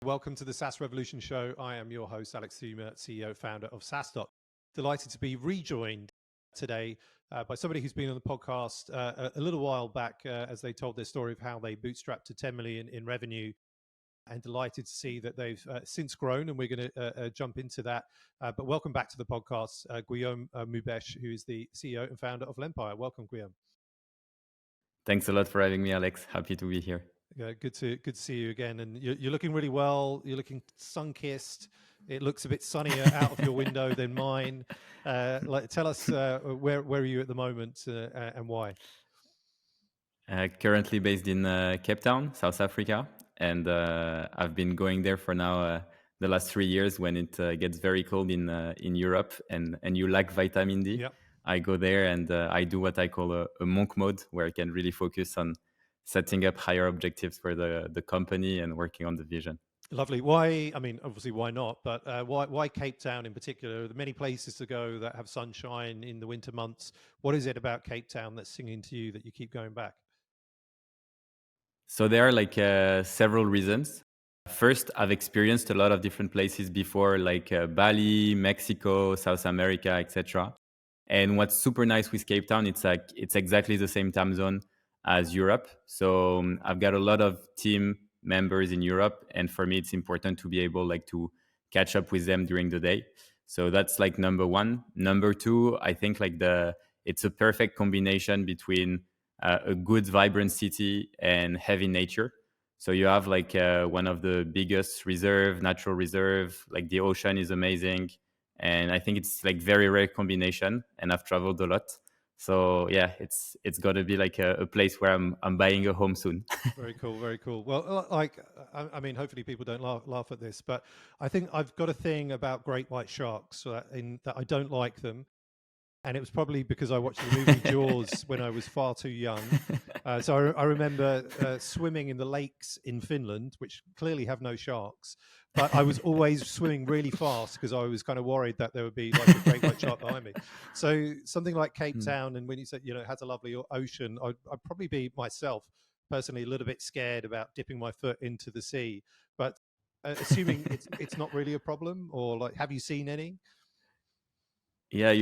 Welcome to the SaaS Revolution Show. I am your host, Alex Theuma, CEO, founder of SaaStock. Delighted to be rejoined today by somebody who's been on the podcast a little while back as they told their story of how they bootstrapped to 10 million in revenue, and delighted to see that they've since grown, and we're going to jump into that. But welcome back to the podcast, Guillaume Moubeche, who is the CEO and founder of Lempire. Welcome, Guillaume. Thanks a lot for having me, Alex. Happy to be here. Yeah, good to see you again. And you're looking really well. You're looking sun-kissed. It looks a bit sunnier out of your window than mine. Tell us where are you at the moment and why? Currently based in Cape Town, South Africa, and I've been going there for now the last 3 years when it gets very cold in Europe and you lack vitamin D. Yep. I go there and I do what I call a monk mode, where I can really focus on setting up higher objectives for the company and working on the vision. Lovely. Why? I mean, obviously, why not? But why Cape Town in particular? There are many places to go that have sunshine in the winter months. What is it about Cape Town that's singing to you that you keep going back? So there are several reasons. First, I've experienced a lot of different places before, like Bali, Mexico, South America, etc. And what's super nice with Cape Town, it's exactly the same time zone as Europe. So I've got a lot of team members in Europe, and for me, it's important to be able to catch up with them during the day. So that's number one. Number two, I think it's a perfect combination between a good, vibrant city and heavy nature. So you have one of the biggest natural reserve. The ocean is amazing, and I think it's very rare combination. And I've traveled a lot, so yeah, it's got to be a place where I'm buying a home soon. Very cool, very cool. Well, I mean, hopefully people don't laugh at this, but I think I've got a thing about great white sharks in that I don't like them. And it was probably because I watched the movie Jaws when I was far too young. So I remember swimming in the lakes in Finland, which clearly have no sharks. But I was always swimming really fast because I was kind of worried that there would be a great white shark behind me. So something like Cape Town, and when you said, it has a lovely ocean, I'd probably be myself personally a little bit scared about dipping my foot into the sea. But assuming it's not really a problem, or have you seen any? Yeah,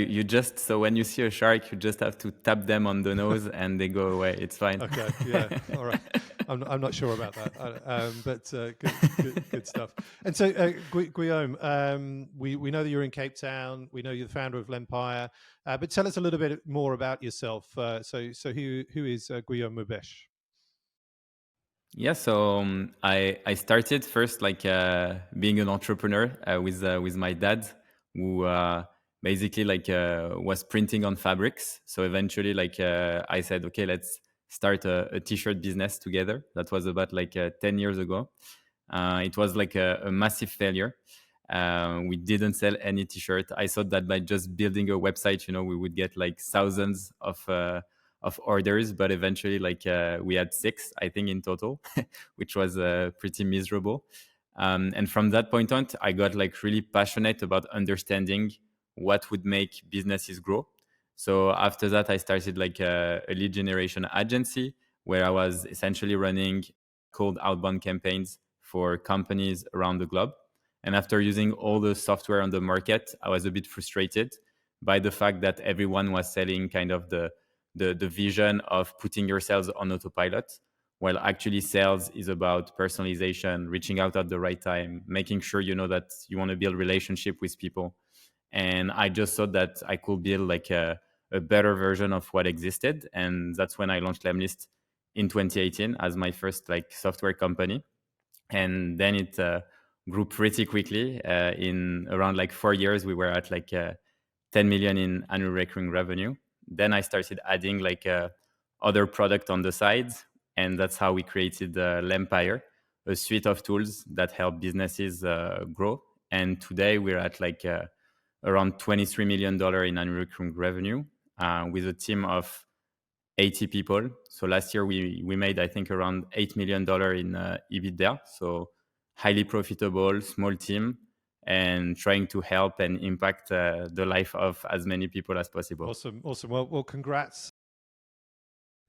so when you see a shark, you just have to tap them on the nose and they go away. It's fine. Okay, yeah, all right. I'm not sure about that, but good stuff. And so, Guillaume, we know that you're in Cape Town. We know you're the founder of Lempire, but tell us a little bit more about yourself. So who is Guillaume Moubeche? Yeah, so I started first being an entrepreneur with my dad, who basically was printing on fabrics. So eventually I said, okay, let's start a t-shirt business together. That was about 10 years ago. It was a massive failure. We didn't sell any t-shirt. I thought that by just building a website, we would get thousands of orders, but eventually we had 6, I think, in total, which was pretty miserable. And from that point on, I got really passionate about understanding what would make businesses grow. So after that, I started a lead generation agency where I was essentially running cold outbound campaigns for companies around the globe. And after using all the software on the market, I was a bit frustrated by the fact that everyone was selling kind of the vision of putting your sales on autopilot, while actually sales is about personalization, reaching out at the right time, making sure that you want to build relationship with people. And I just thought that I could build a better version of what existed. And that's when I launched Lemlist in 2018 as my first software company. And then it grew pretty quickly. In around 4 years, we were at 10 million in annual recurring revenue. Then I started adding other product on the side, and that's how we created Lempire, a suite of tools that help businesses grow. And today we're at around $23 million in annual recurring revenue with a team of 80 people. So last year we made, I think, around $8 million in EBITDA. So highly profitable, small team, and trying to help and impact the life of as many people as possible. Awesome. Well, congrats.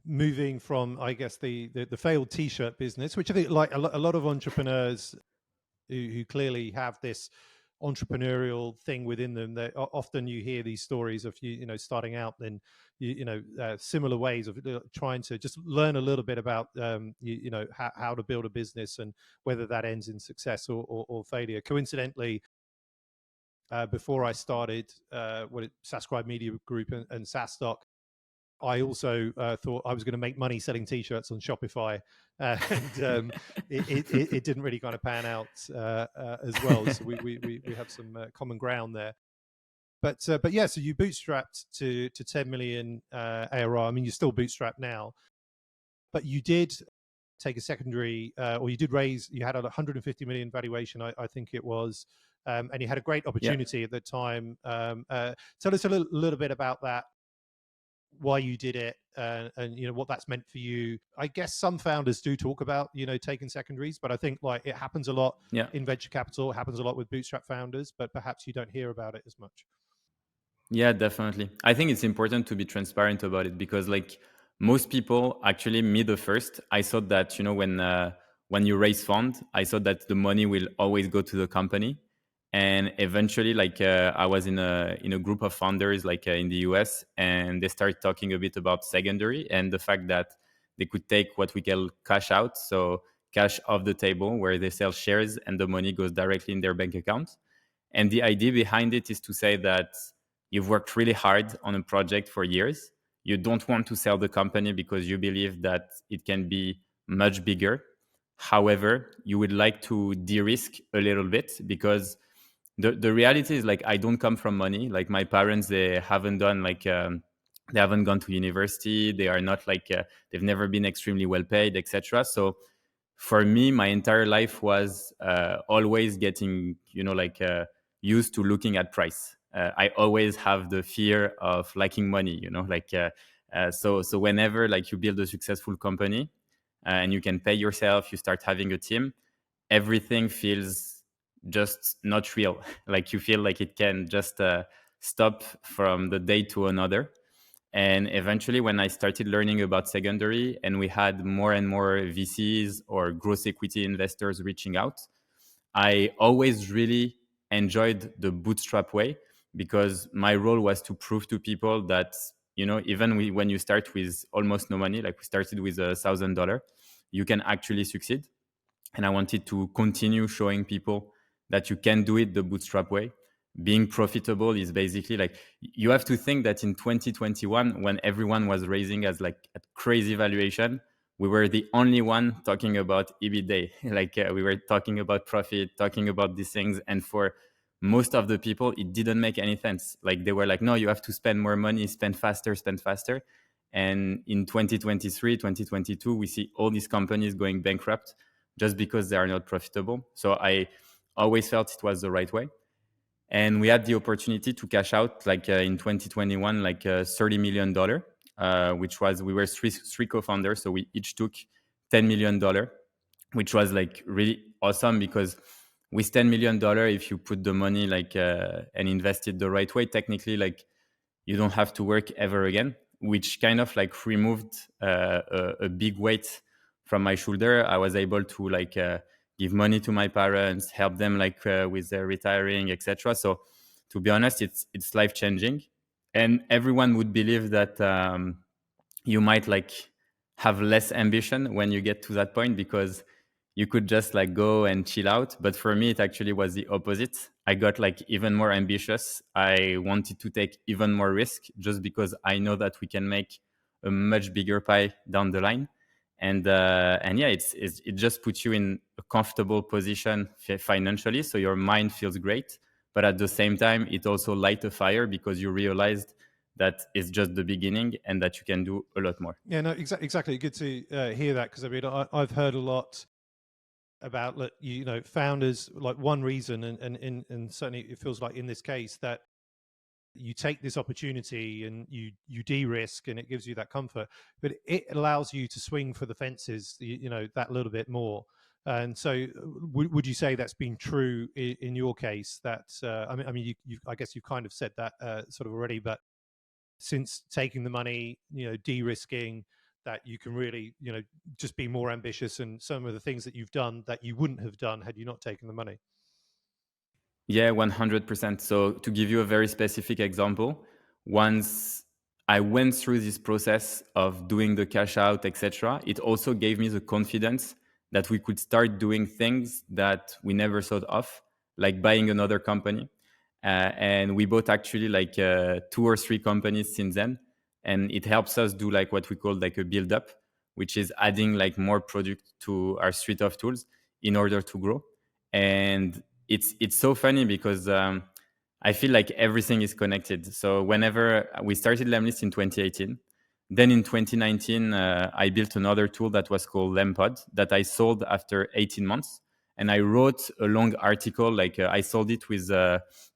Moving from, I guess, the failed t-shirt business, which I think a lot of entrepreneurs who clearly have this entrepreneurial thing within them. That often you hear these stories of starting out, then similar ways of trying to just learn a little bit about how to build a business and whether that ends in success or failure. Coincidentally, before I started SaaScribe Media Group and SaaStock, I also thought I was going to make money selling T-shirts on Shopify, and it didn't really kind of pan out as well. So we have some common ground there. But yeah, so you bootstrapped to 10 million ARR. I mean, you're still bootstrapped now, but you did take a secondary, or you did raise. You had a 150 million valuation, I think it was, and you had a great opportunity at the time. Tell us a little bit about that, why you did it, and what that's meant for you. I guess some founders do talk about taking secondaries, but I think like it happens a lot in venture capital. It happens a lot with bootstrap founders, but perhaps you don't hear about it as much. Yeah, definitely. I think it's important to be transparent about it because, like most people, actually, me the first, I thought that when you raise fund, I thought that the money will always go to the company, and eventually, I was in a group of founders in the US, and they started talking a bit about secondary and the fact that they could take what we call cash out, so cash off the table, where they sell shares and the money goes directly in their bank account. And the idea behind it is to say that you've worked really hard on a project for years. You don't want to sell the company because you believe that it can be much bigger. However, you would like to de-risk a little bit because the reality is, like, I don't come from money. Like, my parents, they haven't done they haven't gone to university. They are not they've never been extremely well paid, etc. So for me, my entire life was always getting used to looking at price. I always have the fear of lacking money, so whenever you build a successful company and you can pay yourself, you start having a team, everything feels just not real. Like, you feel like it can just stop from the day to another. And eventually, when I started learning about secondary and we had more and more VCs or growth equity investors reaching out, I always really enjoyed the bootstrap way because my role was to prove to people that, even when you start with almost no money, like we started with $1,000, you can actually succeed. And I wanted to continue showing people that you can do it the bootstrap way. Being profitable is basically you have to think that in 2021, when everyone was raising as a crazy valuation, we were the only one talking about EBITDA. We were talking about profit, talking about these things. And for most of the people, it didn't make any sense. They were like, no, you have to spend more money, spend faster, spend faster. And in 2023, 2022, we see all these companies going bankrupt just because they are not profitable. So I always felt it was the right way. And we had the opportunity to cash out in 2021, $30 million, which was, we were three co-founders. So we each took $10 million, which was really awesome because with $10 million, if you put the money and invest it the right way, technically you don't have to work ever again, which kind of removed a big weight from my shoulder. I was able to give money to my parents, help them with their retiring, etc. So to be honest, it's life changing, and everyone would believe that you might have less ambition when you get to that point because you could just go and chill out. But for me, it actually was the opposite. I got even more ambitious. I wanted to take even more risk just because I know that we can make a much bigger pie down the line. And yeah, it just puts you in a comfortable position financially, so your mind feels great. But at the same time, it also lights a fire because you realized that it's just the beginning and that you can do a lot more. Yeah, no, exactly. Good to hear that, because I mean, I've heard a lot about founders, one reason, and certainly it feels like in this case that you take this opportunity and you de-risk and it gives you that comfort, but it allows you to swing for the fences that little bit more. And so would you say that's been true in your case? That I mean I guess you've kind of said that sort of already, but since taking the money, de-risking, that you can really, just be more ambitious, and some of the things that you've done that you wouldn't have done had you not taken the money. Yeah, 100%. So to give you a very specific example, once I went through this process of doing the cash out, etc., it also gave me the confidence that we could start doing things that we never thought of, like buying another company. And we bought actually like 2 or 3 companies since then. And it helps us do like what we call like a build up, which is adding like more product to our suite of tools in order to grow. And it's so funny because I feel like everything is connected. So whenever we started Lemlist in 2018, then in 2019, I built another tool that was called Lempod that I sold after 18 months. And I wrote a long article, like I sold it with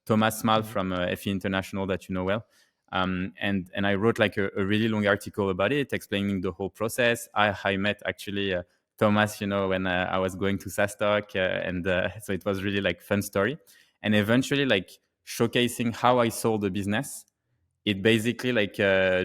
Thomas Mal from FE International that you know well. And I wrote like a really long article about it, explaining the whole process. I met actually Thomas, when I was going to SaaStock, and so it was really like fun story. And eventually, like showcasing how I sold the business, it basically like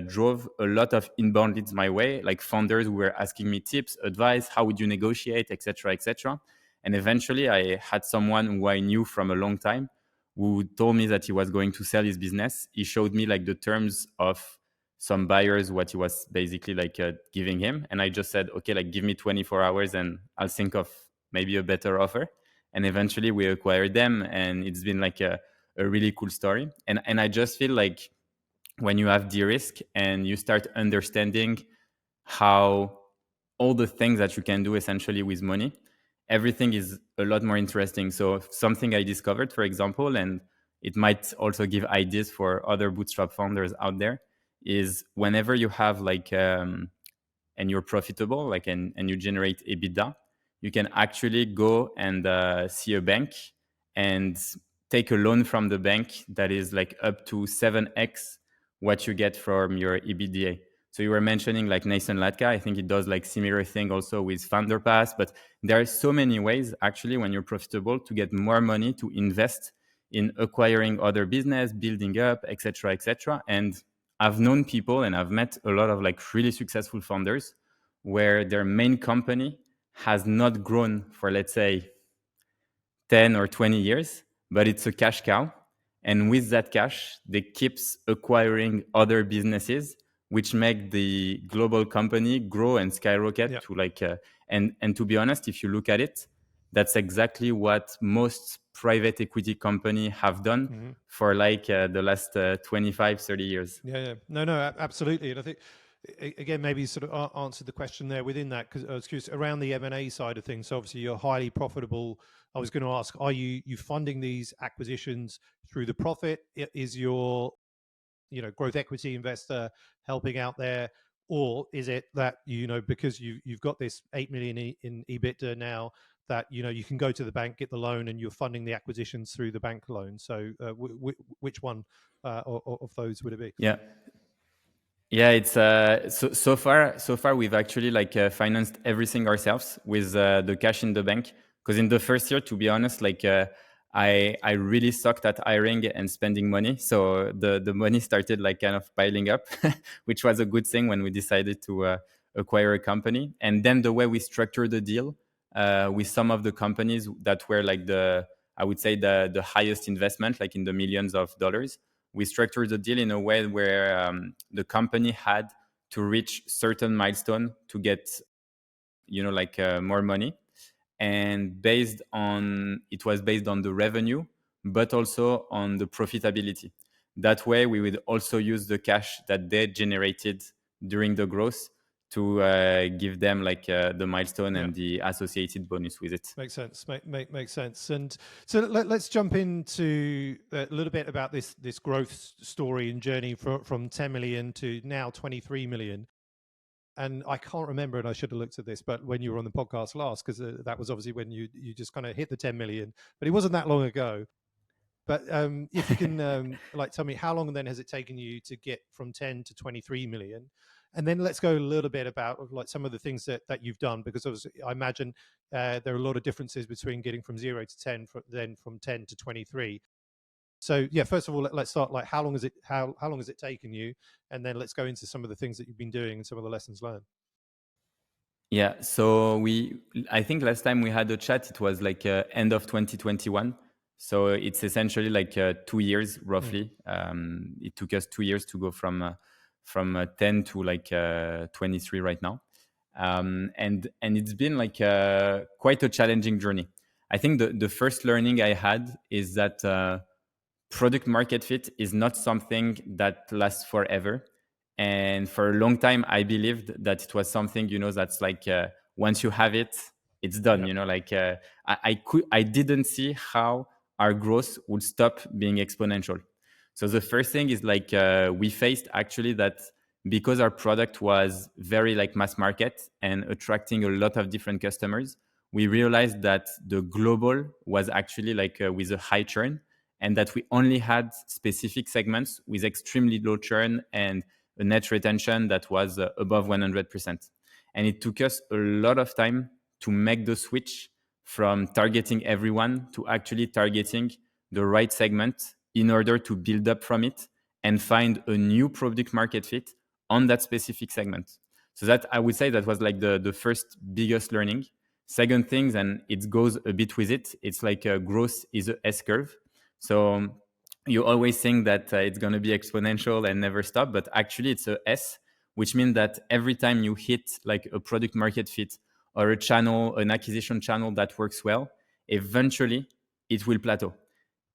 drove a lot of inbound leads my way, like founders who were asking me tips, advice, how would you negotiate, etc., etc. And eventually, I had someone who I knew from a long time who told me that he was going to sell his business. He showed me like the terms of some buyers, what he was basically like giving him. And I just said, okay, like give me 24 hours and I'll think of maybe a better offer. And eventually we acquired them, and it's been like a really cool story. And I just feel like when you have de-risk and you start understanding how all the things that you can do essentially with money, everything is a lot more interesting. So something I discovered, for example, and it might also give ideas for other bootstrap founders out there, is whenever you have like and you're profitable, like and you generate EBITDA, you can actually go and see a bank and take a loan from the bank that is like up to 7x what you get from your EBITDA. So you were mentioning like Nathan Latka. I think it does like similar thing also with FounderPass, but there are so many ways actually when you're profitable to get more money to invest in acquiring other business, building up, etc., etc. And I've known people and I've met a lot of like really successful founders where their main company has not grown for, let's say, 10 or 20 years, but it's a cash cow. And with that cash, they keep acquiring other businesses, which make the global company grow and skyrocket to like, and to be honest, if you look at it, that's exactly what most private equity company have done for like the last 25, 30 years. Yeah. No, absolutely. And I think, again, maybe you sort of answered the question there within that, because around the M&A side of things, so obviously you're highly profitable. I was going to ask, are you funding these acquisitions through the profit? Is your growth equity investor helping out there, or is it that because you've got this 8 million in EBITDA now, that you can go to the bank, get the loan, and you're funding the acquisitions through the bank loan? So which one of those would it be? Yeah, it's so far we've actually like financed everything ourselves with the cash in the bank. Because in the first year, to be honest, like I really sucked at hiring and spending money, so the money started like kind of piling up, which was a good thing when we decided to acquire a company. And then the way we structured the deal with some of the companies that were like I would say the highest investment, like in the millions of dollars. We structured the deal in a way where the company had to reach certain milestone to get, more money. And it was based on the revenue, but also on the profitability. That way, we would also use the cash that they generated during the growth to give them like the milestone and the associated bonus with it. Makes sense. Makes sense. And so let's jump into a little bit about this growth story and journey from 10 million to now 23 million. And I can't remember, and I should have looked at this, but when you were on the podcast last, because that was obviously when you just kind of hit the 10 million, but it wasn't that long ago. But if you can like tell me, how long then has it taken you to get from 10 to 23 million? And then let's go a little bit about like some of the things that you've done, because obviously I imagine there are a lot of differences between getting from 0 to 10, then from 10 to 23. So yeah, first of all, let's start like how long has it taken you, and then let's go into some of the things that you've been doing and some of the lessons learned. Yeah, so I think last time we had a chat, it was like end of 2021. So it's essentially like 2 years Mm. roughly. It took us 2 years to go from 10 to like 23 right now. And it's been like quite a challenging journey. I think the first learning I had is that product market fit is not something that lasts forever. And for a long time, I believed that it was something, that's like once you have it, it's done. Yep. Like I didn't see how our growth would stop being exponential. So the first thing is like we faced actually that because our product was very like mass market and attracting a lot of different customers, we realized that the global was actually like with a high churn, and that we only had specific segments with extremely low churn and a net retention that was above 100%. And it took us a lot of time to make the switch from targeting everyone to actually targeting the right segment in order to build up from it and find a new product market fit on that specific segment. So that I would say that was like the first biggest learning. Second things, and it goes a bit with it, it's like growth is a S curve. So you always think that it's going to be exponential and never stop, but actually it's a S, which means that every time you hit like a product market fit or a channel, an acquisition channel that works well, eventually it will plateau.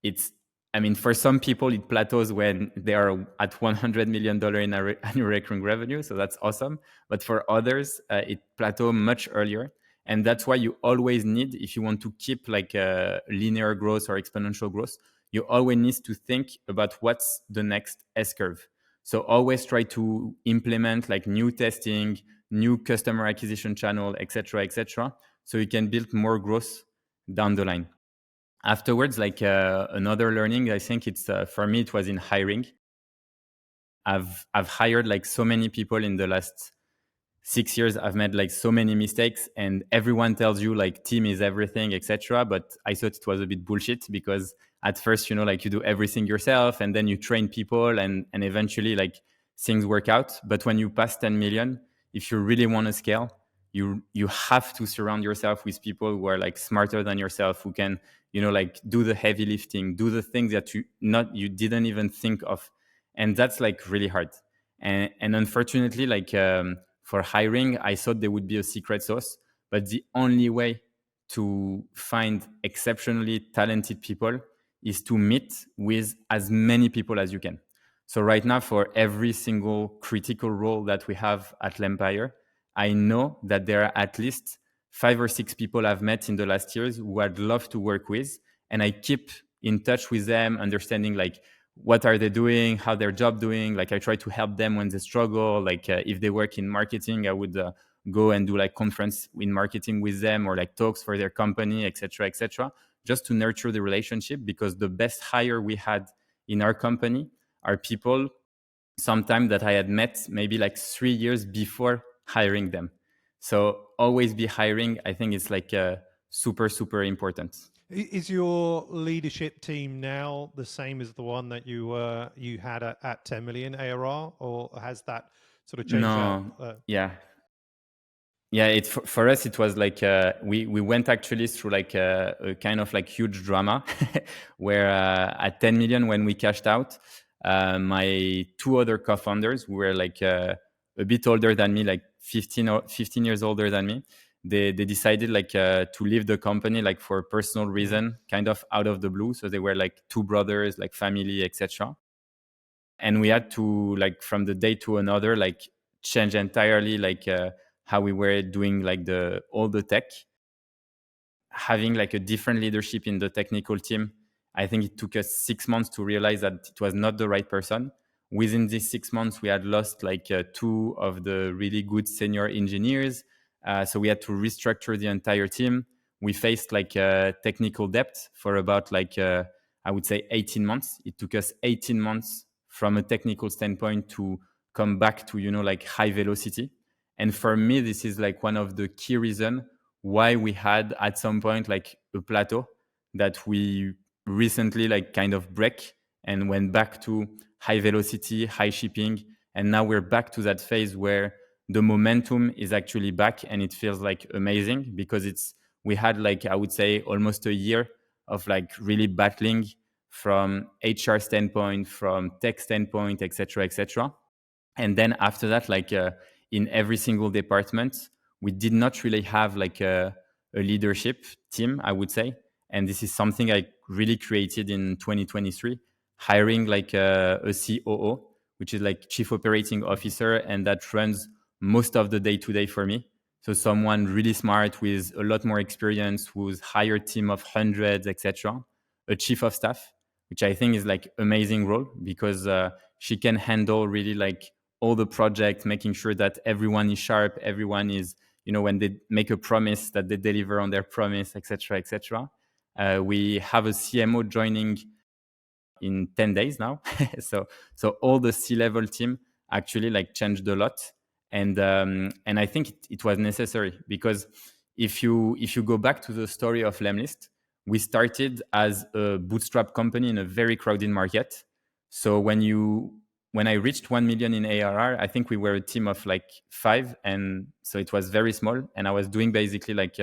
It's, I mean, for some people it plateaus when they are at $100 million in annual recurring revenue, so that's awesome. But for others, it plateaus much earlier. And that's why you always need, if you want to keep like a linear growth or exponential growth, you always need to think about what's the next S curve. So always try to implement like new testing, new customer acquisition channel, etc., so you can build more growth down the line. Afterwards, like another learning, I think it's for me, it was in hiring. I've hired like so many people in the last 6 years. I've made like so many mistakes, and everyone tells you like team is everything, etc. But I thought it was a bit bullshit, because at first, like you do everything yourself, and then you train people, and eventually like things work out. But when you pass 10 million, if you really want to scale, you have to surround yourself with people who are like smarter than yourself, who can like do the heavy lifting, do the things that you didn't even think of. And that's like really hard. And unfortunately, like for hiring, I thought there would be a secret sauce, but the only way to find exceptionally talented people is to meet with as many people as you can. So right now, for every single critical role that we have at Lempire, I know that there are at least 5 or 6 people I've met in the last years who I'd love to work with. And I keep in touch with them, understanding like what are they doing, how their job doing. Like I try to help them when they struggle. Like if they work in marketing, I would go and do like conference in marketing with them, or like talks for their company, etc., just to nurture the relationship. Because the best hire we had in our company are people sometimes that I had met maybe like 3 years before hiring them. So always be hiring. I think it's like super, super important. Is your leadership team now the same as the one that you had at 10 million ARR, or has that sort of changed out? No, yeah, it for us it was like we went actually through like a kind of like huge drama where at 10 million, when we cashed out, my 2 other co-founders, who were like a bit older than me, like 15 years older than me, they decided like to leave the company like for personal reason, kind of out of the blue. So they were like 2 brothers, like family, etc. And we had to, like, from the day to another, like change entirely like how we were doing like all the tech. Having like a different leadership in the technical team, I think it took us 6 months to realize that it was not the right person. Within these 6 months, we had lost like 2 of the really good senior engineers. So we had to restructure the entire team. We faced like technical debt for about like I would say 18 months. It took us 18 months from a technical standpoint to come back to like high velocity. And for me, this is like one of the key reasons why we had at some point like a plateau that we recently like kind of break and went back to high velocity, high shipping. And now we're back to that phase where the momentum is actually back, and it feels like amazing because we had like, I would say, almost a year of like really battling from HR standpoint, from tech standpoint, etc., etc. And then after that, like in every single department, we did not really have like a leadership team, I would say. And this is something I really created in 2023, hiring like a COO, which is like Chief Operating Officer, and that runs most of the day-to-day for me. So someone really smart with a lot more experience, who's hired team of hundreds, etc. A chief of staff, which I think is like amazing role because she can handle really like all the projects, making sure that everyone is sharp, everyone is, when they make a promise, that they deliver on their promise, etc., etc. We have a CMO joining in 10 days now. so all the C-level team actually like changed a lot. And I think it was necessary because if you go back to the story of Lemlist, we started as a bootstrap company in a very crowded market. So when I reached 1 million in ARR, I think we were a team of like 5. And so it was very small. And I was doing basically like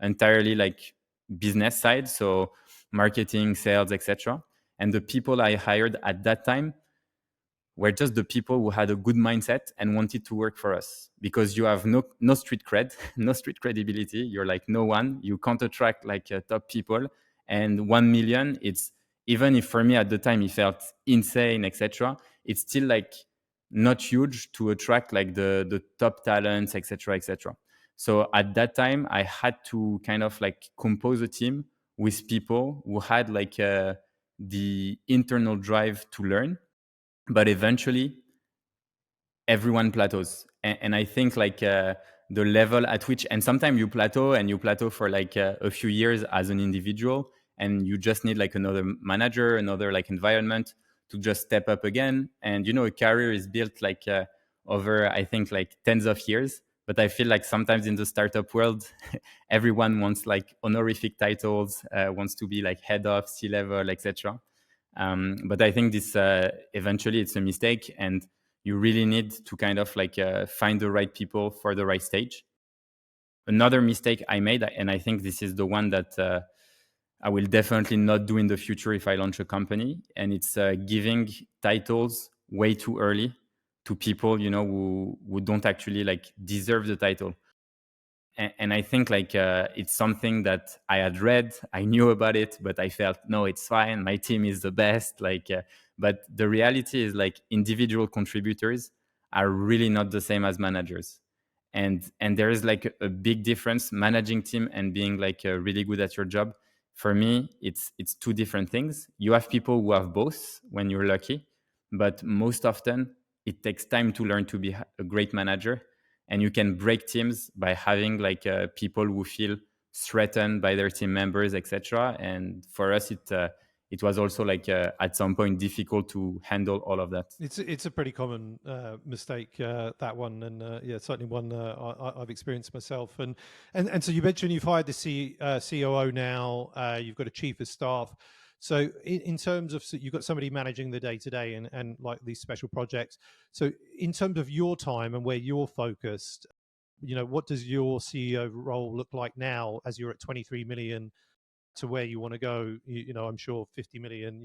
entirely like business side. So marketing, sales, etc. And the people I hired at that time were just the people who had a good mindset and wanted to work for us, because you have no street cred, no street credibility. You're like no one. You can't attract like top people. And 1 million, it's, even if for me at the time it felt insane, etc., it's still like not huge to attract like the top talents, etc., etc. So at that time, I had to kind of like compose a team with people who had like the internal drive to learn, but eventually everyone plateaus. And I think like the level at which, and sometimes you plateau for like a few years as an individual, and you just need like another manager, another like environment to just step up again. And a career is built like over, I think, like tens of years. But I feel like sometimes in the startup world, everyone wants like honorific titles, wants to be like head of, C-level, etc. But I think this eventually it's a mistake, and you really need to kind of like find the right people for the right stage. Another mistake I made, and I think this is the one that I will definitely not do in the future if I launch a company, and it's giving titles way too early to people, who don't actually like deserve the title. And I think like it's something that I had read, I knew about it, but I felt, no, it's fine, my team is the best. But the reality is like individual contributors are really not the same as managers. And there is like a big difference, managing team and being like really good at your job. For me, it's two different things. You have people who have both when you're lucky, but most often it takes time to learn to be a great manager. And you can break teams by having like people who feel threatened by their team members, etc. And for us, it was also like at some point difficult to handle all of that. It's a pretty common mistake, that one, and yeah, certainly one I've experienced myself. And so you mentioned you've hired the COO now. You've got a chief of staff. So in terms of, so you've got somebody managing the day to day and like these special projects. So in terms of your time and where you're focused, what does your CEO role look like now as you're at 23 million to where you want to go? I'm sure 50 million,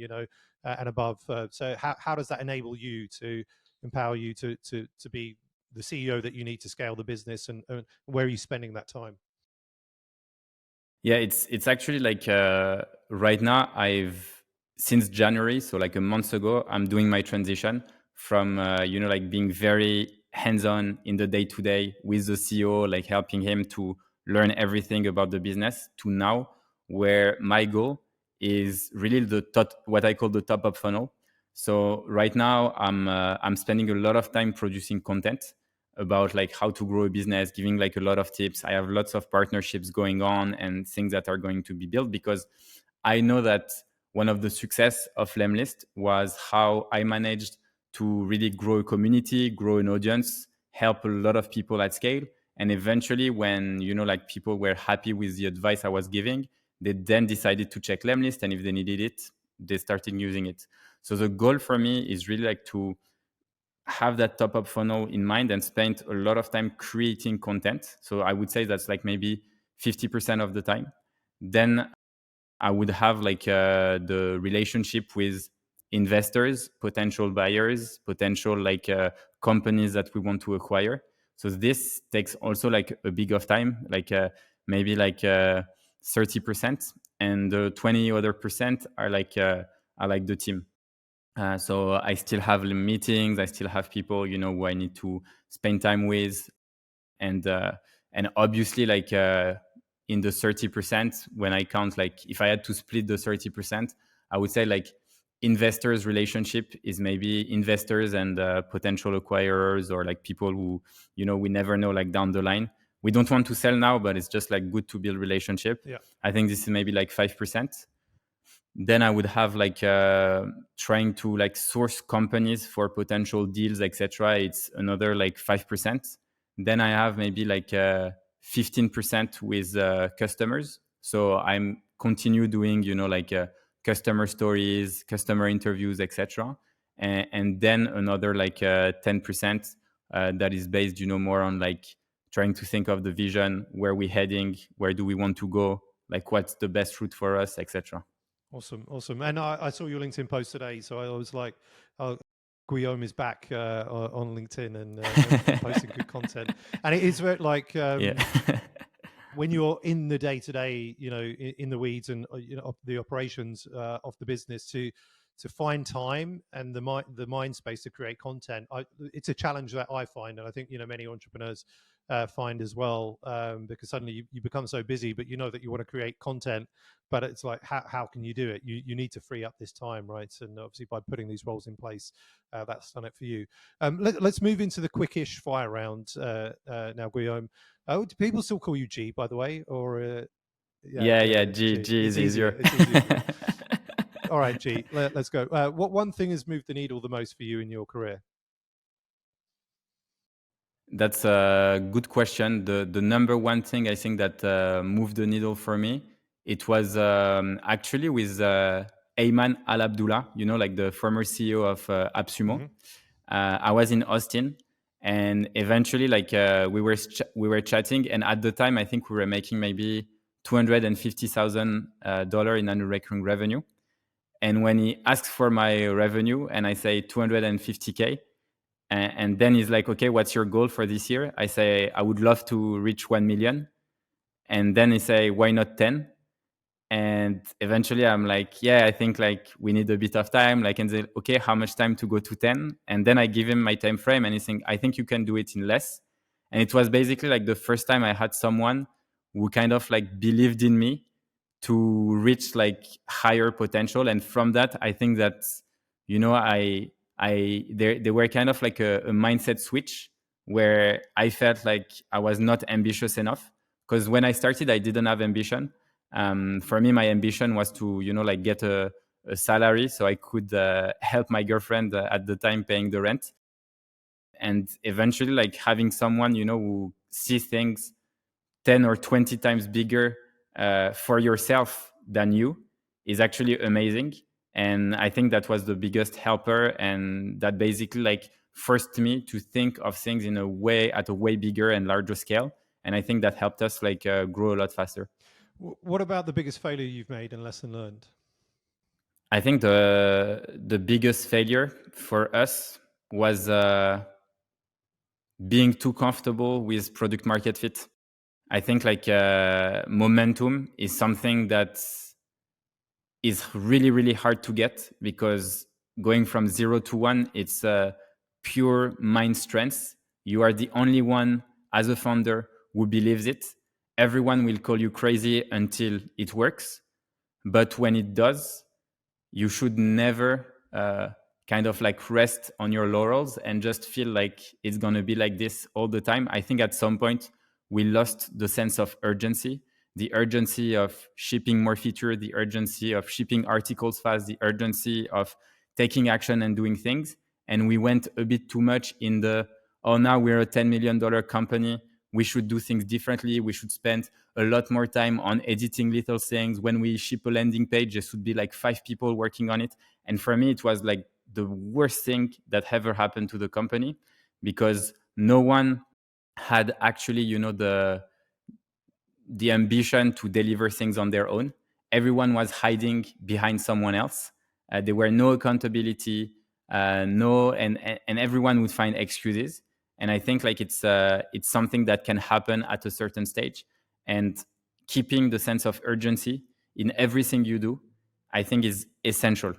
and above. So how does that enable you to empower you to be the CEO that you need to scale the business, and where are you spending that time? Yeah, it's actually like right now since January, so like a month ago, I'm doing my transition from like being very hands-on in the day-to-day with the CEO, like helping him to learn everything about the business, to now where my goal is really the top, what I call the top up funnel. So right now I'm spending a lot of time producing content about like how to grow a business, giving like a lot of tips. I have lots of partnerships going on and things that are going to be built, because I know that one of the success of Lemlist was how I managed to really grow a community, grow an audience, help a lot of people at scale. And eventually when, like people were happy with the advice I was giving, they then decided to check Lemlist. And if they needed it, they started using it. So the goal for me is really like to have that top up funnel in mind and spend a lot of time creating content. So I would say that's like maybe 50% of the time. Then I would have like the relationship with investors, potential buyers, potential like companies that we want to acquire. So this takes also like a big of time, like maybe like 30%, and the 20 other percent are like the team. So I still have meetings, I still have people, who I need to spend time with, and obviously like in the 30%, when I count, like if I had to split the 30%, I would say like investors relationship is maybe investors and potential acquirers, or like people who we never know, like down the line we don't want to sell now, but it's just like good to build relationship. Yeah. I think this is maybe like 5%. Then I would have like trying to like source companies for potential deals, etc. It's another like 5%. Then I have maybe like 15% with customers. So I'm continue doing, like customer stories, customer interviews, etc. And then another like 10% that is based, more on like trying to think of the vision, where we're heading, where do we want to go, like what's the best route for us, etc. Awesome. And I saw your LinkedIn post today, so I was like, oh, Guillaume is back on LinkedIn and posting good content. And it is very like Yeah. when you're in the day to day, in the weeds and the operations of the business, to find time and the mind space to create content. It's a challenge that I find, and I think many entrepreneurs find as well, because suddenly you become so busy, but you know that you want to create content, but it's like how can you do it? You need to free up this time, right? And obviously by putting these roles in place, that's done it for you. Let's move into the quickish fire round now, Guillaume. Oh, do people still call you G, by the way, or yeah, G It's is easier. It's easier for you. All right, G, let's go. What one thing has moved the needle the most for you in your career? That's a good question. The number one thing I think that moved the needle for me, it was actually with Ayman Al Abdullah, like the former CEO of AppSumo. I was in Austin, and eventually, like we were chatting, and at the time, I think we were making maybe $250,000 in annual recurring revenue. And when he asked for my revenue, and I say 250K, and then he's like, okay, what's your goal for this year? I say, I would love to reach 1 million. And then he say, why not 10? And eventually I'm like, yeah, I think like we need a bit of time. Like, and say, okay, how much time to go to 10? And then I give him my time frame, and he's saying, I think you can do it in less. And it was basically like the first time I had someone who kind of like believed in me to reach like higher potential. And from that, I think that, there were kind of like a mindset switch where I felt like I was not ambitious enough, because when I started, I didn't have ambition. For me, my ambition was to, like get a salary so I could help my girlfriend at the time paying the rent. And eventually, like having someone, who sees things 10 or 20 times bigger for yourself than you is actually amazing. And I think that was the biggest helper, and that basically like forced me to think of things at a way bigger and larger scale. And I think that helped us like grow a lot faster. What about the biggest failure you've made and lesson learned? I think the biggest failure for us was being too comfortable with product market fit. I think like momentum is something that is really, really hard to get, because going from 0 to 1, it's pure mind strength. You are the only one as a founder who believes it. Everyone will call you crazy until it works. But when it does, you should never kind of like rest on your laurels and just feel like it's going to be like this all the time. I think at some point we lost the sense of urgency, the urgency of shipping more feature, the urgency of shipping articles fast, the urgency of taking action and doing things. And we went a bit too much in now we're a $10 million company. We should do things differently. We should spend a lot more time on editing little things. When we ship a landing page, there should be like 5 people working on it. And for me, it was like the worst thing that ever happened to the company, because no one had actually, the ambition to deliver things on their own. Everyone was hiding behind someone else. There were no accountability, and everyone would find excuses. And I think like it's something that can happen at a certain stage, and keeping the sense of urgency in everything you do, I think, is essential.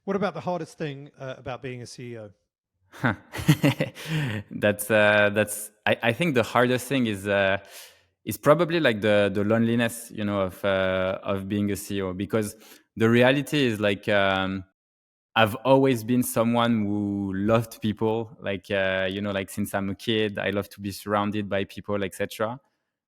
What about the hardest thing about being a CEO? That's I think the hardest thing is probably like the loneliness, of being a CEO, because the reality is like, I've always been someone who loved people, like, like since I'm a kid, I love to be surrounded by people, etc.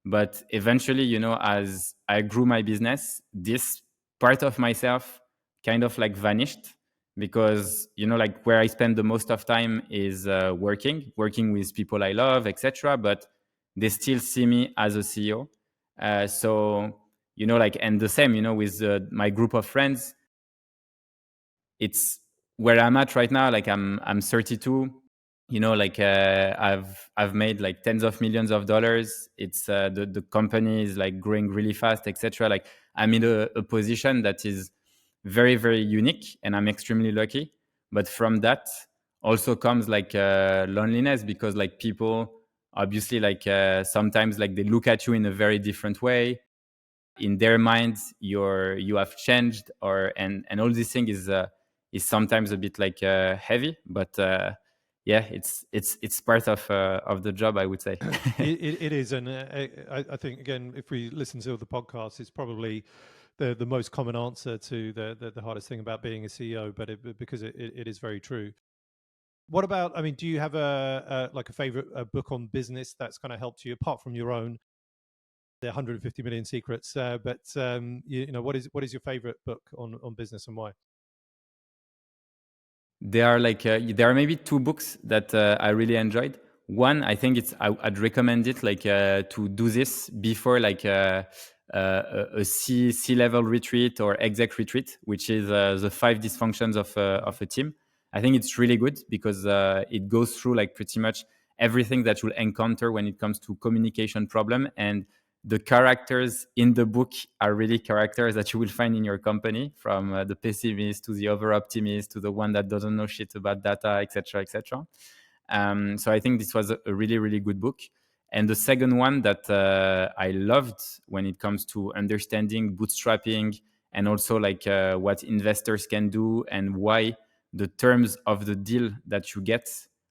But eventually, as I grew my business, this part of myself kind of like vanished, because, like where I spend the most of time is working with people I love, etc. But they still see me as a CEO. So, like, and the same, with my group of friends. It's where I'm at right now. Like I'm 32. Like, I've made like tens of millions of dollars. It's the company is like growing really fast, etc. Like I'm in a position that is very, very unique, and I'm extremely lucky. But from that also comes like loneliness, because like people obviously like sometimes like they look at you in a very different way. In their minds, you have changed, or and all this thing is sometimes a bit like heavy, but yeah, it's part of the job, I would say. It is, and I think again, if we listen to the podcast, it's probably the most common answer to the hardest thing about being a CEO, but because it is very true. What about? I mean, do you have a favorite book on business that's kind of helped you apart from your own? The 150 million secrets, but what is your favorite book on business and why? There are maybe two books that I really enjoyed. One, I think I'd recommend it like to do this before like a C level retreat or exec retreat, which is the 5 dysfunctions of a team. I think it's really good because it goes through like pretty much everything that you'll encounter when it comes to communication problem, and the characters in the book are really characters that you will find in your company, from the pessimist to the over optimist to the one that doesn't know shit about data, etc., etc. So I think this was a really, really good book. And the second one that I loved when it comes to understanding bootstrapping, and also like what investors can do, and why the terms of the deal that you get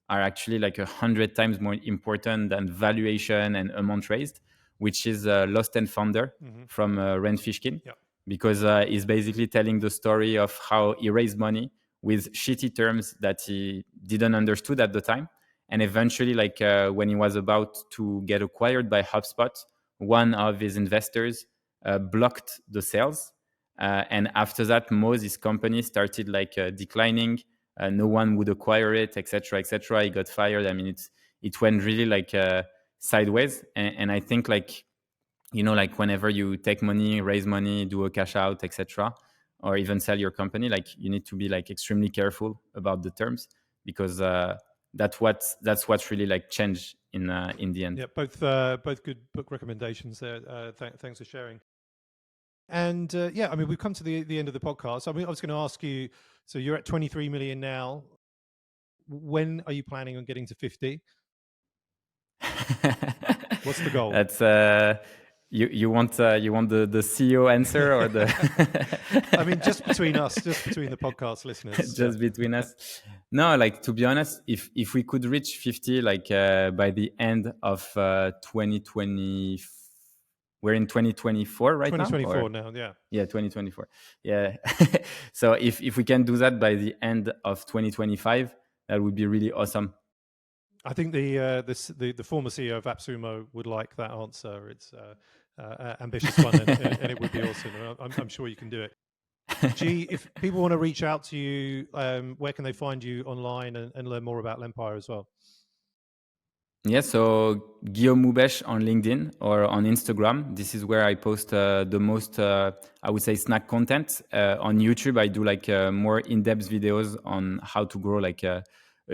are actually like 100 times more important than valuation and amount raised, which is Lost and Founder from Ren Fishkin. Yep. Because he's basically telling the story of how he raised money with shitty terms that he didn't understood at the time. And eventually, like when he was about to get acquired by HubSpot, one of his investors blocked the sales. And after that, Mo's company started like declining. No one would acquire it, etc., etc. He got fired. I mean, it went really like sideways. And I think like, like whenever you take money, raise money, do a cash out, etc., or even sell your company, like you need to be like extremely careful about the terms, because that's what's really like changed in the end. Yeah, both good book recommendations there. Thanks for sharing. And yeah, I mean, we've come to the end of the podcast. I mean, I was going to ask you. So you're at 23 million now. When are you planning on getting to 50? What's the goal? That's you want the CEO answer or the? I mean, just between us, just between the podcast listeners, just between us. No, like to be honest, if we could reach 50, like by the end of 2020, we're in 2024 right 2024 now. now, yeah. Yeah, 2024. Yeah. So if we can do that by the end of 2025, that would be really awesome. I think the former CEO of AppSumo would like that answer. It's ambitious one, and it would be awesome. I'm sure you can do it. G, if people want to reach out to you, where can they find you online and learn more about Lempire as well? Yeah, so Guillaume Moubeche on LinkedIn or on Instagram. This is where I post the most, I would say, snack content. On YouTube, I do like more in-depth videos on how to grow like a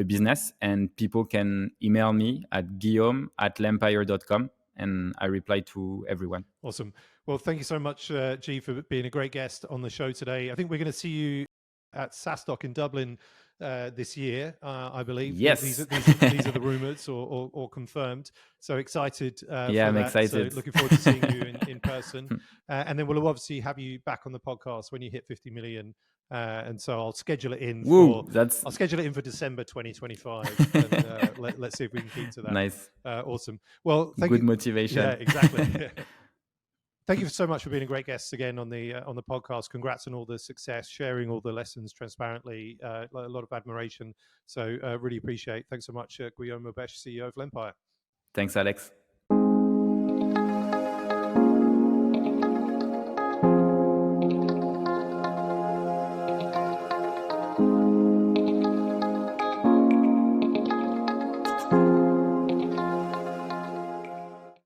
business. And people can email me at guillaume@lempire.com, and I reply to everyone. Awesome. Well, thank you so much, G, for being a great guest on the show today. I think we're going to see you at SaaStock in Dublin this year, I believe. Yes. These are the rumors or confirmed. So excited Yeah, for I'm that. excited. So looking forward to seeing you in person. And then we'll obviously have you back on the podcast when you hit 50 million. And so I'll schedule it in I'll schedule it in for December 2025. And let's see if we can keep to that. Nice. Awesome. Well, thank Good you. motivation. Yeah, exactly. Thank you so much for being a great guest again on the podcast. Congrats on all the success, sharing all the lessons transparently. A lot of admiration. So really appreciate. Thanks so much, Guillaume Moubeche, CEO of Lempire. Thanks, Alex.